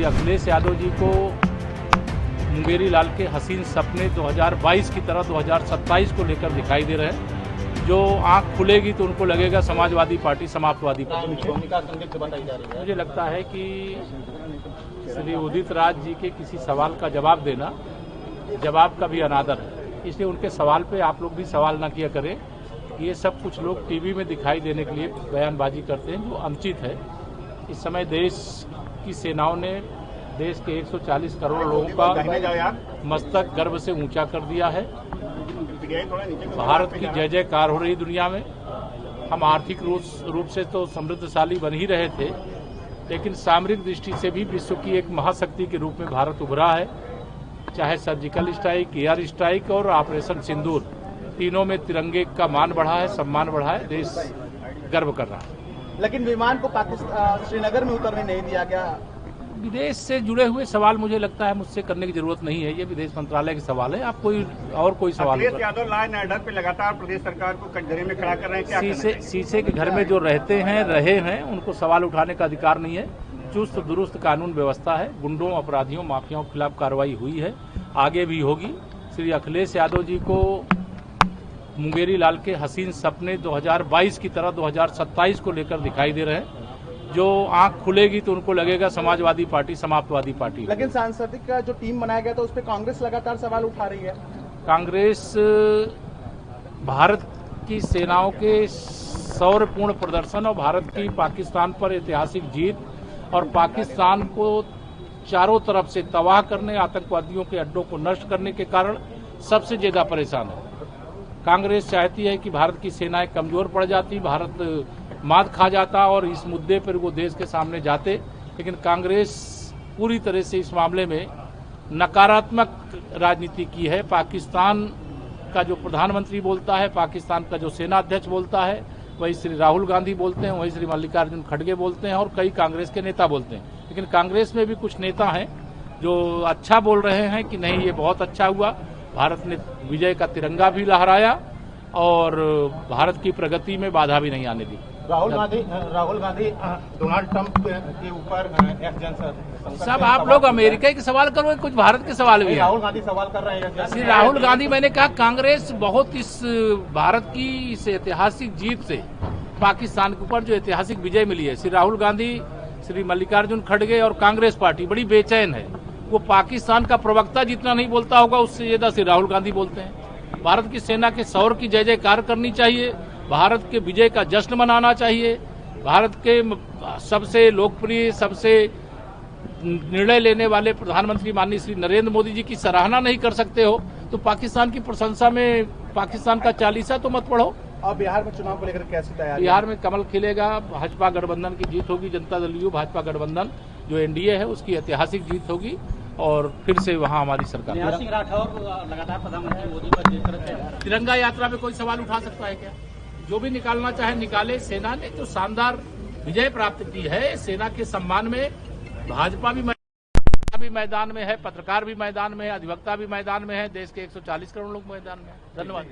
श्री अखिलेश यादव जी को मुंगेरी लाल के हसीन सपने 2022 की तरह 2027 को लेकर दिखाई दे रहे हैं। जो आंख खुलेगी तो उनको लगेगा समाजवादी पार्टी समाप्तवादी पार्टी। मुझे लगता है कि श्री उदित राज जी के किसी सवाल का जवाब देना जवाब का भी अनादर है, इसलिए उनके सवाल पे आप लोग भी सवाल ना किया करें। ये सब कुछ लोग टीवी में दिखाई देने के लिए बयानबाजी करते हैं जो अनुचित है। इस समय देश की सेनाओं ने देश के 140 करोड़ लोगों का मस्तक गर्व से ऊंचा कर दिया है। भारत की जय जयकार हो रही दुनिया में। हम आर्थिक रूप से तो समृद्धशाली बन ही रहे थे, लेकिन सामरिक दृष्टि से भी विश्व की एक महाशक्ति के रूप में भारत उभरा है। चाहे सर्जिकल स्ट्राइक, एयर स्ट्राइक और ऑपरेशन सिंदूर, तीनों में तिरंगे का मान बढ़ा है, सम्मान बढ़ा है, देश गर्व कर रहा है। लेकिन विमान को पाकिस्तान श्रीनगर में उतरने नहीं दिया गया। विदेश से जुड़े हुए सवाल मुझे लगता है मुझसे करने की जरूरत नहीं है, ये विदेश मंत्रालय के सवाल है। आप कोई सवाल Akhilesh Yadav law and order पे लगातार प्रदेश सरकार को कटघरे में खड़ा कर रहे हैं। शीशे के घर में जो रहे हैं उनको सवाल उठाने का अधिकार नहीं है। चुस्त दुरुस्त कानून व्यवस्था है, गुंडों, अपराधियों, माफियाओं के खिलाफ कार्रवाई हुई है, आगे भी होगी। श्री अखिलेश यादव जी को मुंगेरी लाल के हसीन सपने 2022 की तरह 2027 को लेकर दिखाई दे रहे हैं। जो आंख खुलेगी तो उनको लगेगा समाजवादी पार्टी समाप्तवादी पार्टी। लेकिन सांसदिक का जो टीम बनाया गया था उस पर कांग्रेस लगातार सवाल उठा रही है। कांग्रेस भारत की सेनाओं के शौर्यपूर्ण प्रदर्शन और भारत की पाकिस्तान पर ऐतिहासिक जीत और पाकिस्तान को चारों तरफ से तबाह करने, आतंकवादियों के अड्डों को नष्ट करने के कारण सबसे ज्यादा परेशान है। कांग्रेस चाहती है कि भारत की सेनाएं कमजोर पड़ जाती, भारत मात खा जाता और इस मुद्दे पर वो देश के सामने जाते। लेकिन कांग्रेस पूरी तरह से इस मामले में नकारात्मक राजनीति की है। पाकिस्तान का जो प्रधानमंत्री बोलता है, पाकिस्तान का जो सेना अध्यक्ष बोलता है, वही श्री राहुल गांधी बोलते हैं, वही श्री मल्लिकार्जुन खड़गे बोलते हैं और कई कांग्रेस के नेता बोलते हैं। लेकिन कांग्रेस में भी कुछ नेता हैं जो अच्छा बोल रहे हैं कि नहीं, ये बहुत अच्छा हुआ, भारत ने विजय का तिरंगा भी लहराया और भारत की प्रगति में बाधा भी नहीं आने दी। राहुल गांधी डोनाल्ड ट्रंप के ऊपर सब आप लोग अमेरिका के सवाल करो, कुछ भारत के सवाल भी है। राहुल गांधी सवाल कर रहे हैं। श्री राहुल गांधी, मैंने कहा कांग्रेस बहुत इस भारत की इस ऐतिहासिक जीत से पाकिस्तान के ऊपर जो ऐतिहासिक विजय मिली है, श्री राहुल गांधी, श्री मल्लिकार्जुन खड़गे और कांग्रेस पार्टी बड़ी बेचैन है। वो पाकिस्तान का प्रवक्ता जितना नहीं बोलता होगा उससे ज्यादा श्री राहुल गांधी बोलते हैं। भारत की सेना के शौर्य की जय जयकार करनी चाहिए, भारत के विजय का जश्न मनाना चाहिए। भारत के सबसे लोकप्रिय, सबसे निर्णय लेने वाले प्रधानमंत्री माननीय श्री नरेंद्र मोदी जी की सराहना नहीं कर सकते हो तो पाकिस्तान की प्रशंसा में पाकिस्तान का चालीसा तो मत पढ़ो। अब बिहार में चुनाव को लेकर कैसी तैयारी? बिहार में कमल खिलेगा, भाजपा गठबंधन की जीत होगी। जनता दल यू भाजपा गठबंधन जो एनडीए है उसकी ऐतिहासिक जीत होगी और फिर से वहाँ हमारी सरकार। लगातार प्रधानमंत्री मोदी पर तिरंगा यात्रा में कोई सवाल उठा सकता है क्या? जो भी निकालना चाहे निकाले। सेना ने जो शानदार विजय प्राप्त की है, सेना के सम्मान में भाजपा भी मैदान में है, पत्रकार भी मैदान में है, अधिवक्ता भी मैदान में है, देश के 140 करोड़ लोग मैदान में है। धन्यवाद।